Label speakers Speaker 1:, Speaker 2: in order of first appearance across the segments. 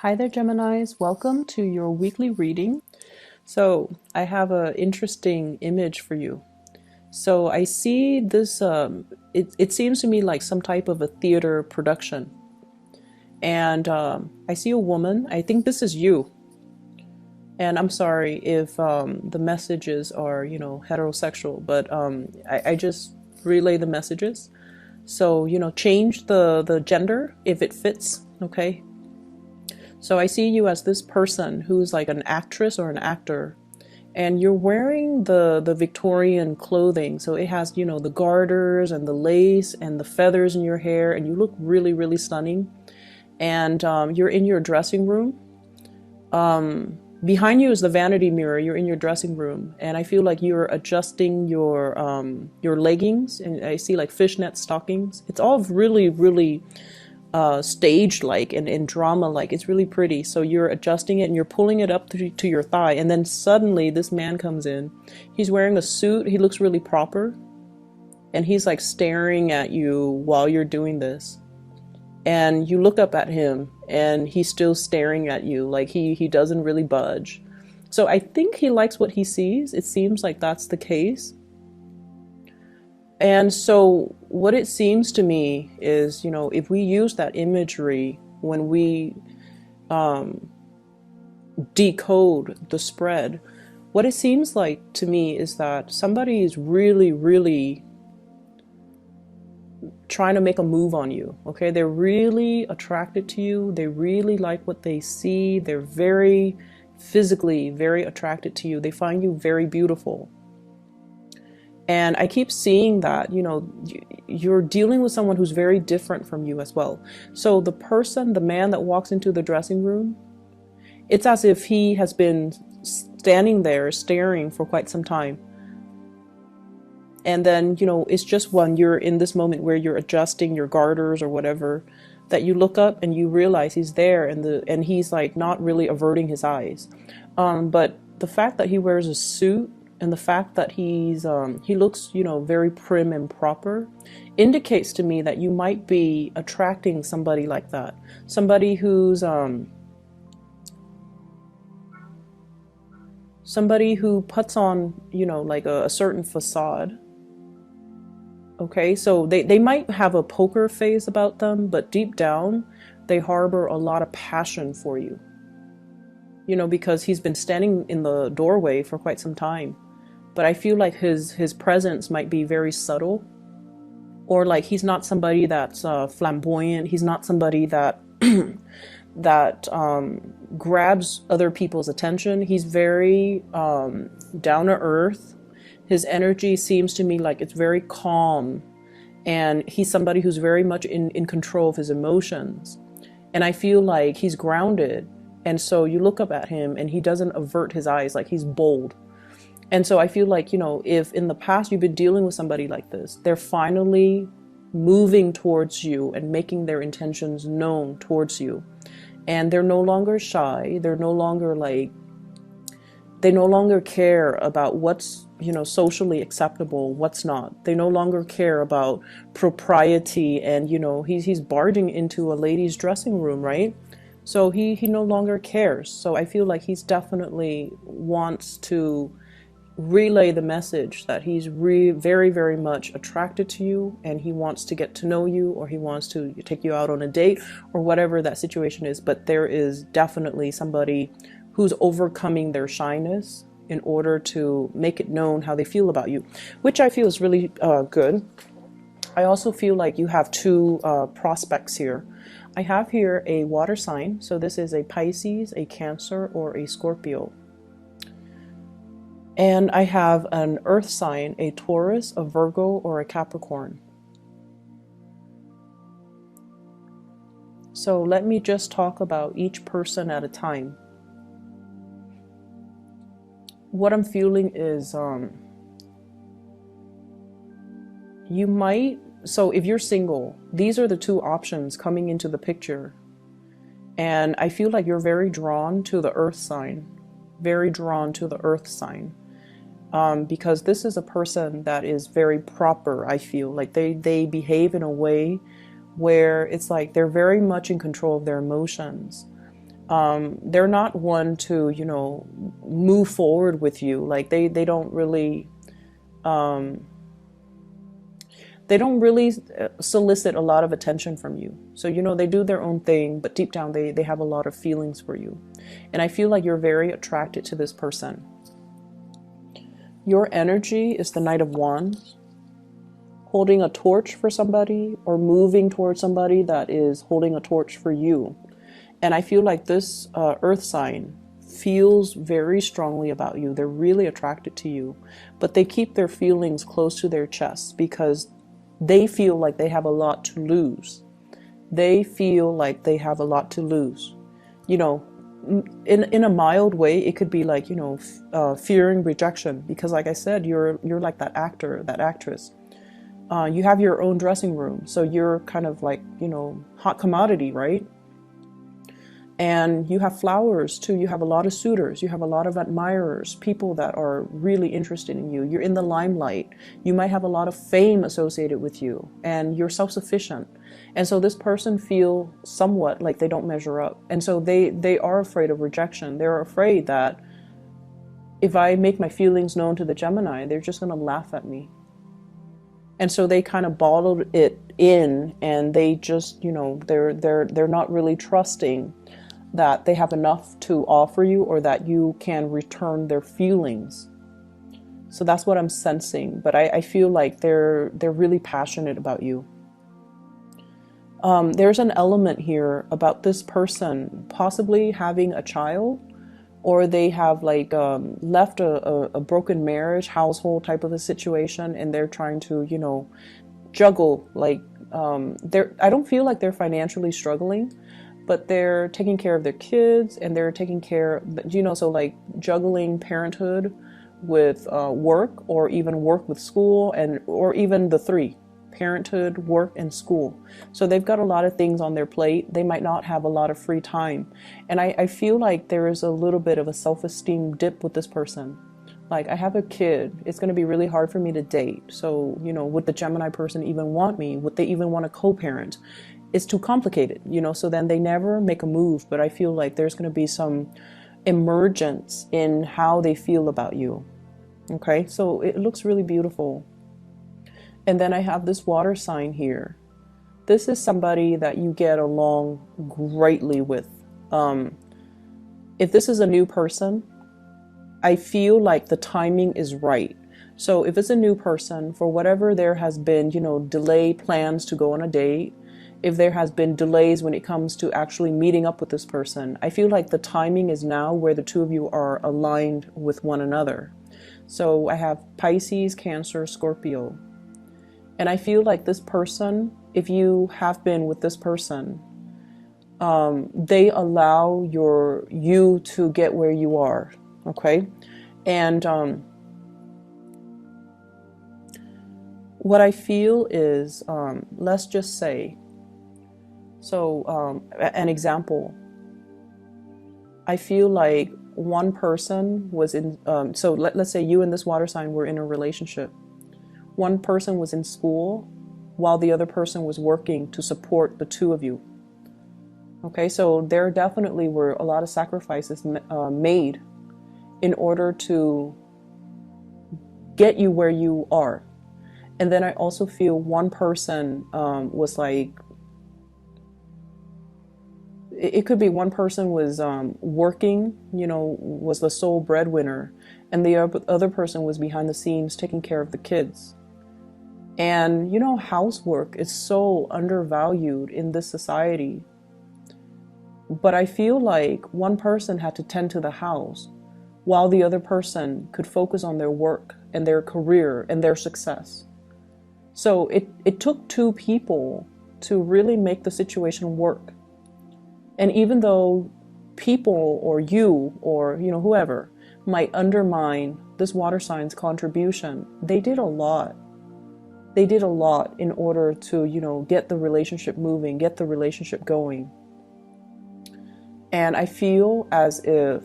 Speaker 1: Hi there, Geminis. Welcome to your weekly reading. So I have an interesting image for you. So I see this, it seems to me like some type of a theater production. And I see a woman. I think this is you. And I'm sorry if the messages are, heterosexual, but I just relay the messages. So, change the gender if it fits, okay? So I see you as this person who's like an actress or an actor, and you're wearing the Victorian clothing. So it has, the garters and the lace and the feathers in your hair, and you look really, really stunning. And you're in your dressing room. Behind you is the vanity mirror. You're in your dressing room, and I feel like you're adjusting your leggings, and I see like fishnet stockings. It's all really, really staged like and drama like. It's really pretty. So you're adjusting it and you're pulling it up to your thigh, and then suddenly this man comes in. He's wearing a suit. He looks really proper, and he's like staring at you while you're doing this. And you look up at him and he's still staring at you, like he doesn't really budge. So I think he likes what he sees. It seems like that's the case. And so what it seems to me is, if we use that imagery when we decode the spread, what it seems like to me is that somebody is really, really trying to make a move on you. Okay, they're really attracted to you. They really like what they see. They're very physically very attracted to you. They find you very beautiful. And I keep seeing that, you're dealing with someone who's very different from you as well. So the man that walks into the dressing room, it's as if he has been standing there staring for quite some time. And then, it's just when you're in this moment where you're adjusting your garters or whatever, that you look up and you realize he's there, and he's like not really averting his eyes. But the fact that he wears a suit and the fact that he looks, very prim and proper, indicates to me that you might be attracting somebody like that. Somebody who's somebody who puts on, like a certain facade. Okay, so they might have a poker face about them, but deep down, they harbor a lot of passion for you. Because he's been standing in the doorway for quite some time. But I feel like his presence might be very subtle, or like he's not somebody that's flamboyant. He's not somebody that that grabs other people's attention. He's very down to earth. His energy seems to me like it's very calm, and he's somebody who's very much in control of his emotions. And I feel like he's grounded, and so you look up at him and he doesn't avert his eyes, like he's bold. And so I feel like, if in the past you've been dealing with somebody like this, they're finally moving towards you and making their intentions known towards you. And they're no longer shy. They're no longer they no longer care about what's, socially acceptable, what's not. They no longer care about propriety, and, he's barging into a lady's dressing room, right? So he no longer cares. So I feel like he's definitely wants to relay the message that he's very, very much attracted to you, and he wants to get to know you, or he wants to take you out on a date, or whatever that situation is. But there is definitely somebody who's overcoming their shyness in order to make it known how they feel about you, which I feel is really good. I also feel like you have two prospects here. I have here a water sign, so this is a Pisces, a Cancer, or a Scorpio. And I have an earth sign, a Taurus, a Virgo, or a Capricorn. So let me just talk about each person at a time. What I'm feeling is you might, so if you're single, these are the two options coming into the picture. And I feel like you're very drawn to the earth sign, very drawn to the earth sign. Because this is a person that is very proper. I feel like they behave in a way where it's like they're very much in control of their emotions. They're not one to, you know, move forward with you. Like they don't really, um, they don't really solicit a lot of attention from you. So, you know, they do their own thing, but deep down they have a lot of feelings for you. And I feel like you're very attracted to this person. Your energy is the Knight of Wands, holding a torch for somebody or moving towards somebody that is holding a torch for you. And I feel like this earth sign feels very strongly about you. They're really attracted to you, but they keep their feelings close to their chest because they feel like they have a lot to lose. They feel like they have a lot to lose. You know, in a mild way, it could be like, you know, fearing rejection, because like I said, you're like that actor, that actress. You have your own dressing room, so you're kind of like, you know, hot commodity, right? And you have flowers too. You have a lot of suitors. You have a lot of admirers, people that are really interested in you. You're in the limelight. You might have a lot of fame associated with you, and you're self-sufficient. And so this person feel somewhat like they don't measure up. And so they are afraid of rejection. They're afraid that if I make my feelings known to the Gemini, they're just going to laugh at me. And so they kind of bottled it in, and they just, you know, they're not really trusting that they have enough to offer you or that you can return their feelings. So that's what I'm sensing. But I feel like they're really passionate about you. There's an element here about this person possibly having a child, or they have like left a broken marriage, household type of a situation, and they're trying to, you know, juggle. Like I don't feel like they're financially struggling, but they're taking care of their kids, and they're taking care, you know, so like juggling parenthood with work, or even work with school, and or even the three: parenthood, work, and school. So they've got a lot of things on their plate. They might not have a lot of free time. And I feel like there is a little bit of a self-esteem dip with this person. Like, I have a kid. It's going to be really hard for me to date. So, you know, would the Gemini person even want me? Would they even want to co-parent? It's too complicated, you know, so then they never make a move. But I feel like there's going to be some emergence in how they feel about you. Okay, so it looks really beautiful. And then I have this water sign here. This is somebody that you get along greatly with. If this is a new person, I feel like the timing is right. So if it's a new person, for whatever there has been, you know, delay plans to go on a date, if there has been delays when it comes to actually meeting up with this person, I feel like the timing is now where the two of you are aligned with one another. So I have Pisces, Cancer, Scorpio. And I feel like this person, if you have been with this person, they allow you to get where you are, okay? And what I feel is, let's just say, so an example, I feel like one person was in, so let's say you and this water sign were in a relationship. One person was in school while the other person was working to support the two of you. Okay, so there definitely were a lot of sacrifices made in order to get you where you are. And then I also feel one person was like, it could be one person was working, you know, was the sole breadwinner, and the other person was behind the scenes taking care of the kids. And, you know, housework is so undervalued in this society. But I feel like one person had to tend to the house while the other person could focus on their work and their career and their success. So it took two people to really make the situation work. And even though people or you or, you know, whoever might undermine this water sign's contribution, they did a lot. They did a lot in order to, you know, get the relationship moving, get the relationship going. And I feel as if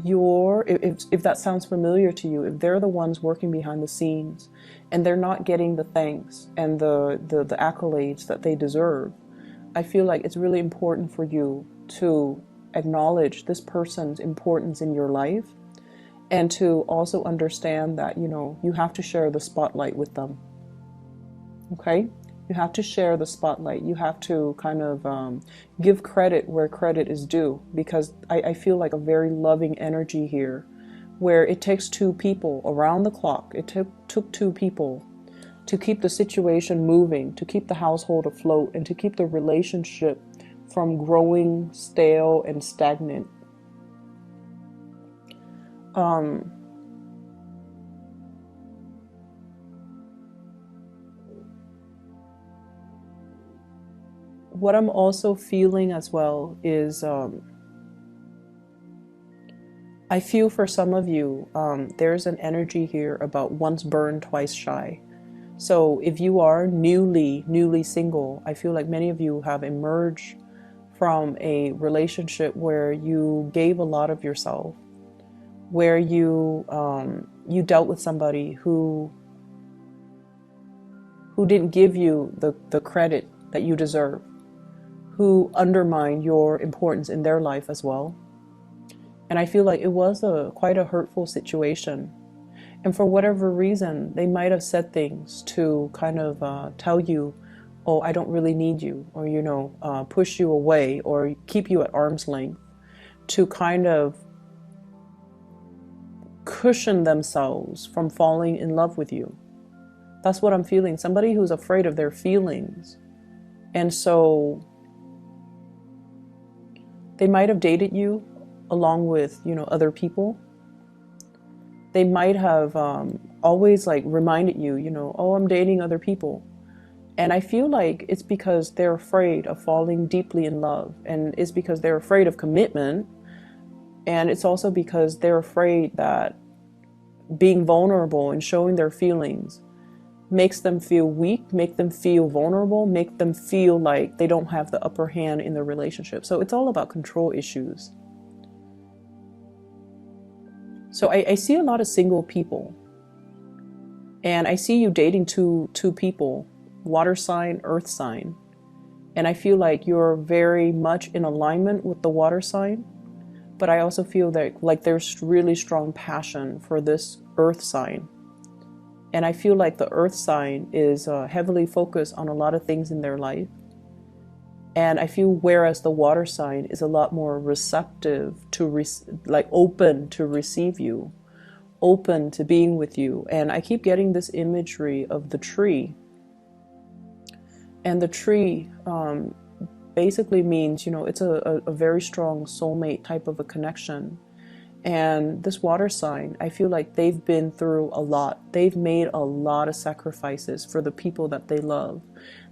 Speaker 1: if that sounds familiar to you, if they're the ones working behind the scenes and they're not getting the thanks and the accolades that they deserve, I feel like it's really important for you to acknowledge this person's importance in your life, and to also understand that, you know, you have to share the spotlight with them. Okay? You have to share the spotlight. You have to kind of give credit where credit is due, because I feel like a very loving energy here, where it takes two people around the clock. It took two people to keep the situation moving, to keep the household afloat, and to keep the relationship from growing stale and stagnant. What I'm also feeling as well is I feel for some of you, there's an energy here about once burned, twice shy. So if you are newly single, I feel like many of you have emerged from a relationship where you gave a lot of yourself, where you dealt with somebody who didn't give you the credit that you deserve, who undermined your importance in their life as well. And I feel like it was quite a hurtful situation. And for whatever reason, they might have said things to kind of tell you, oh, I don't really need you, or, you know, push you away or keep you at arm's length, to kind of cushion themselves from falling in love with you. That's what I'm feeling. Somebody who's afraid of their feelings. And so they might have dated you along with, you know, other people. They might have always like reminded you, you know, oh, I'm dating other people. And I feel like it's because they're afraid of falling deeply in love. And it's because they're afraid of commitment. And it's also because they're afraid that being vulnerable and showing their feelings makes them feel weak, make them feel vulnerable, make them feel like they don't have the upper hand in the relationship. So it's all about control issues. So I see a lot of single people, and I see you dating two people, water sign, earth sign. And I feel like you're very much in alignment with the water sign, but I also feel that like there's really strong passion for this earth sign. And I feel like the earth sign is heavily focused on a lot of things in their life. And I feel whereas the water sign is a lot more receptive to, like open to receive you, open to being with you. And I keep getting this imagery of the tree. And the tree basically means, you know, it's a very strong soulmate type of a connection. And this water sign, I feel like they've been through a lot. They've made a lot of sacrifices for the people that they love.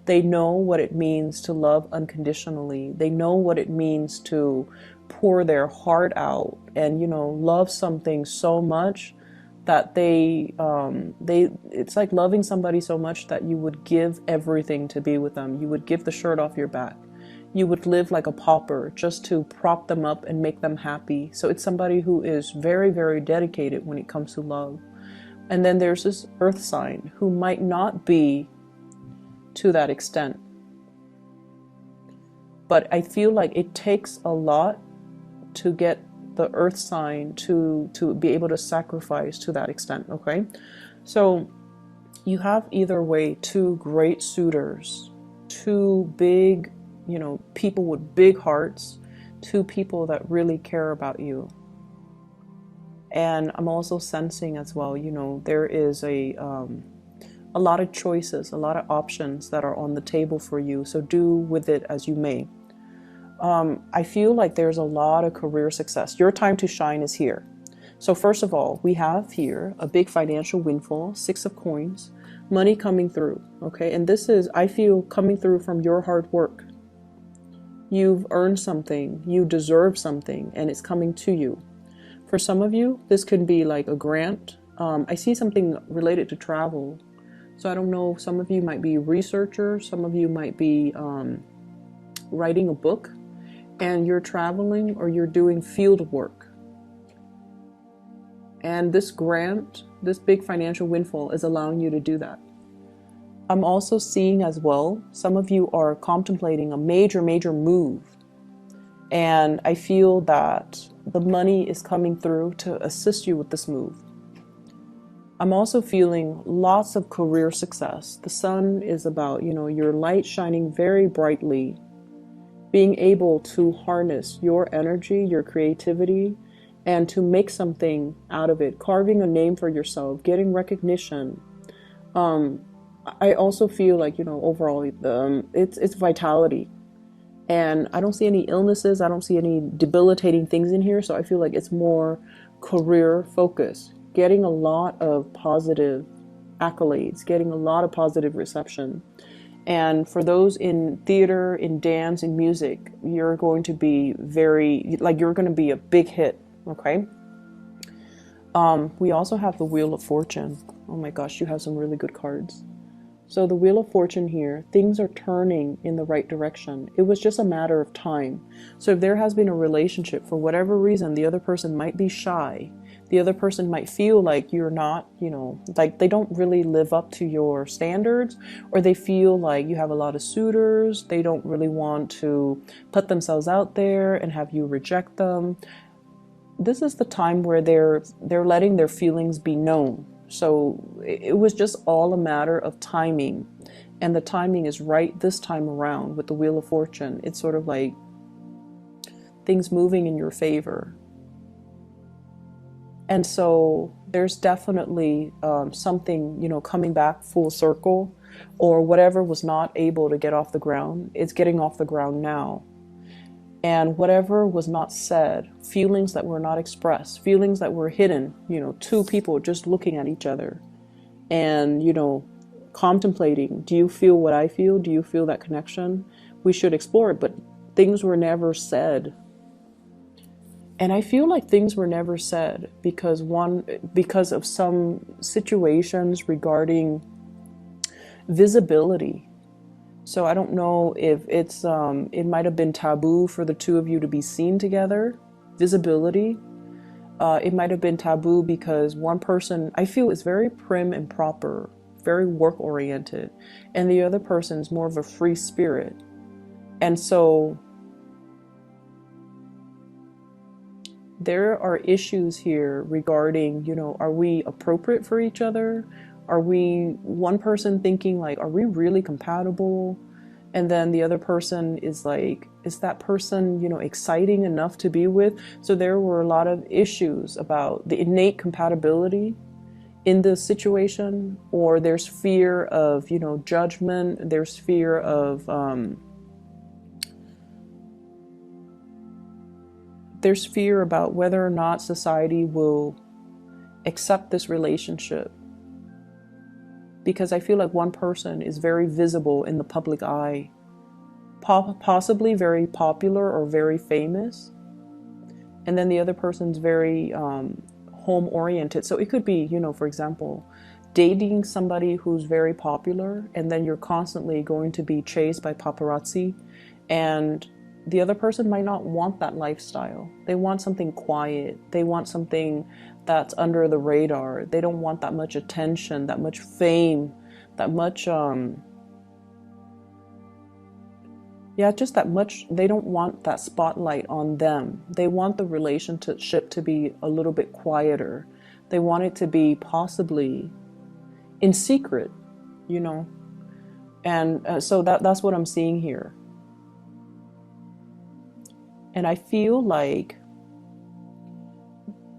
Speaker 1: They know what it means to love unconditionally. They know what it means to pour their heart out and, you know, love something so much that it's like loving somebody so much that you would give everything to be with them. You would give the shirt off your back. You would live like a pauper just to prop them up and make them happy. So it's somebody who is very, very dedicated when it comes to love. And then there's this earth sign who might not be to that extent. But I feel like it takes a lot to get the earth sign to be able to sacrifice to that extent, okay? So you have either way two great suitors, two big, you know, people with big hearts, two people that really care about you. And I'm also sensing as well, you know, there is a lot of choices, a lot of options that are on the table for you. So do with it as you may. I feel like there's a lot of career success. Your time to shine is here. So first of all, we have here a big financial windfall, 6 of coins, money coming through, okay? And this is, I feel, coming through from your hard work. You've earned something, you deserve something, and it's coming to you. For some of you, this could be like a grant. I see something related to travel. So I don't know, some of you might be researchers, some of you might be writing a book, and you're traveling or you're doing field work. And this grant, this big financial windfall is allowing you to do that. I'm also seeing as well, some of you are contemplating a major, major move. And I feel that the money is coming through to assist you with this move. I'm also feeling lots of career success. The sun is about, your light shining very brightly, being able to harness your energy, your creativity, and to make something out of it, carving a name for yourself, getting recognition. I also feel like, overall, it's vitality. And I don't see any illnesses. I don't see any debilitating things in here. So I feel like it's more career focused, getting a lot of positive accolades, getting a lot of positive reception. And for those in theater, in dance, in music, you're going to be you're going to be a big hit. Okay. We also have the Wheel of Fortune. Oh my gosh, you have some really good cards. So the Wheel of Fortune here, things are turning in the right direction. It was just a matter of time. So if there has been a relationship, for whatever reason, the other person might be shy. The other person might feel like you're not, like they don't really live up to your standards, or they feel like you have a lot of suitors. They don't really want to put themselves out there and have you reject them. This is the time where they're letting their feelings be known. So it was just all a matter of timing. And the timing is right this time around with the Wheel of Fortune. It's sort of like things moving in your favor. And so there's definitely something, coming back full circle, or whatever was not able to get off the ground, it's getting off the ground now. And whatever was not said, feelings that were not expressed, feelings that were hidden, two people just looking at each other and, contemplating, do you feel what I feel? Do you feel that connection? We should explore it, but things were never said. And I feel like things were never said because of some situations regarding visibility. So I don't know if it might have been taboo for the two of you to be seen together. Visibility. It might have been taboo because one person, I feel, is very prim and proper, very work oriented, and the other person is more of a free spirit. And so there are issues here regarding, are we appropriate for each other? Are we, one person thinking like, are we really compatible? And then the other person is like, is that person, exciting enough to be with? So there were a lot of issues about the innate compatibility in this situation, or there's fear of, judgment. There's fear of, there's fear about whether or not society will accept this relationship. Because I feel like one person is very visible in the public eye, possibly very popular or very famous. And then the other person's very home oriented. So it could be, for example, dating somebody who's very popular, and then you're constantly going to be chased by paparazzi, and the other person might not want that lifestyle. They want something quiet. They want something that's under the radar. They don't want that much attention, that much fame, that much, just that much. They don't want that spotlight on them. They want the relationship to be a little bit quieter. They want it to be possibly in secret, And so that's what I'm seeing here. And I feel like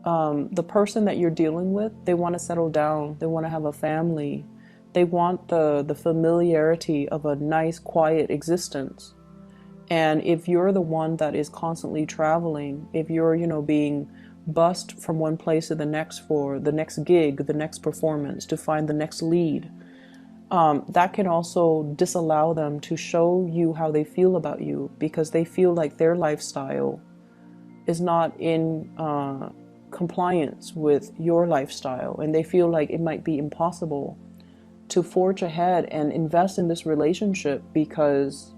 Speaker 1: the person that you're dealing with, they want to settle down. They want to have a family. They want the familiarity of a nice, quiet existence. And if you're the one that is constantly traveling, if you're, being bussed from one place to the next for the next gig, the next performance, to find the next lead, that can also disallow them to show you how they feel about you, because they feel like their lifestyle is not in compliance with your lifestyle, and they feel like it might be impossible to forge ahead and invest in this relationship because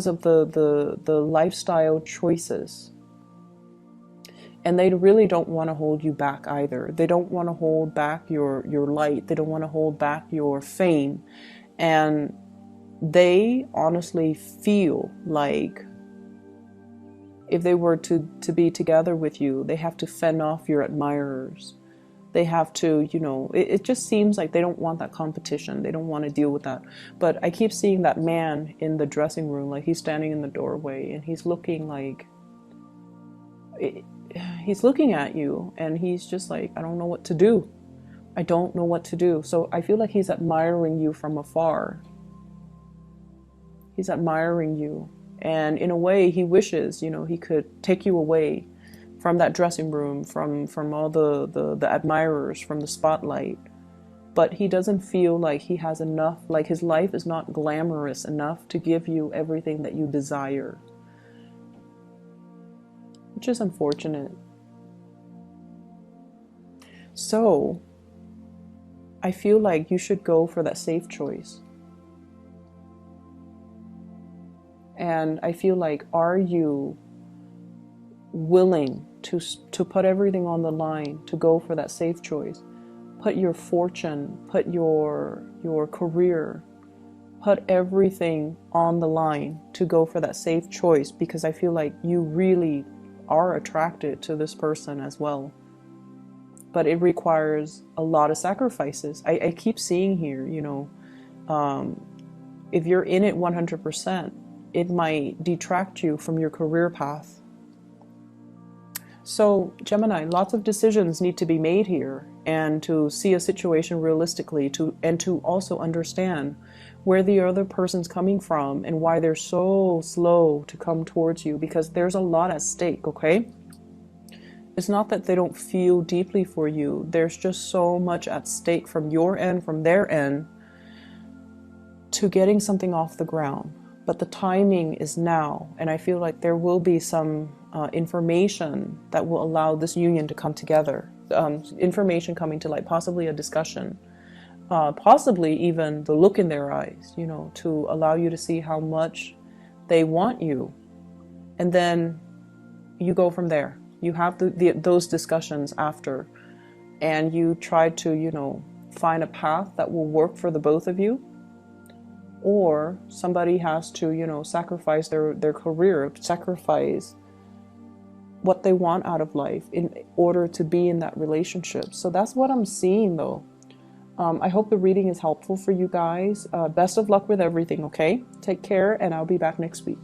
Speaker 1: of the lifestyle choices. And they really don't want to hold you back either. They don't want to hold back your light. They don't want to hold back your fame. And they honestly feel like if they were to be together with you, they have to fend off your admirers. They have to, you know, it just seems like they don't want that competition. They don't want to deal with that. But I keep seeing that man in the dressing room, like he's standing in the doorway and he's looking like, he's looking at you and he's just like, I don't know what to do. I don't know what to do. So I feel like he's admiring you from afar. He's admiring you. And in a way, he wishes, you know, he could take you away from that dressing room, from all the admirers, from the spotlight. But he doesn't feel like he has enough, like his life is not glamorous enough to give you everything that you desire. Which is unfortunate. So, I feel like you should go for that safe choice. And I feel like, are you willing to put everything on the line, to go for that safe choice? Put your fortune, put your career, put everything on the line to go for that safe choice, because I feel like you really are attracted to this person as well. But it requires a lot of sacrifices. I keep seeing here, you know, if you're in it 100%, it might detract you from your career path. So Gemini, lots of decisions need to be made here, and to see a situation realistically, and to also understand where the other person's coming from and why they're so slow to come towards you, because there's a lot at stake, okay? It's not that they don't feel deeply for you. There's just so much at stake from your end, from their end, to getting something off the ground. But the timing is now, and I feel like there will be some information that will allow this union to come together. Information coming to light, possibly a discussion, possibly even the look in their eyes, you know, to allow you to see how much they want you. And then you go from there. You have those discussions after, and you try to, you know, find a path that will work for the both of you. Or somebody has to, you know, sacrifice their career, sacrifice what they want out of life in order to be in that relationship. So that's what I'm seeing, though. I hope the reading is helpful for you guys. Best of luck with everything, okay? Take care, and I'll be back next week.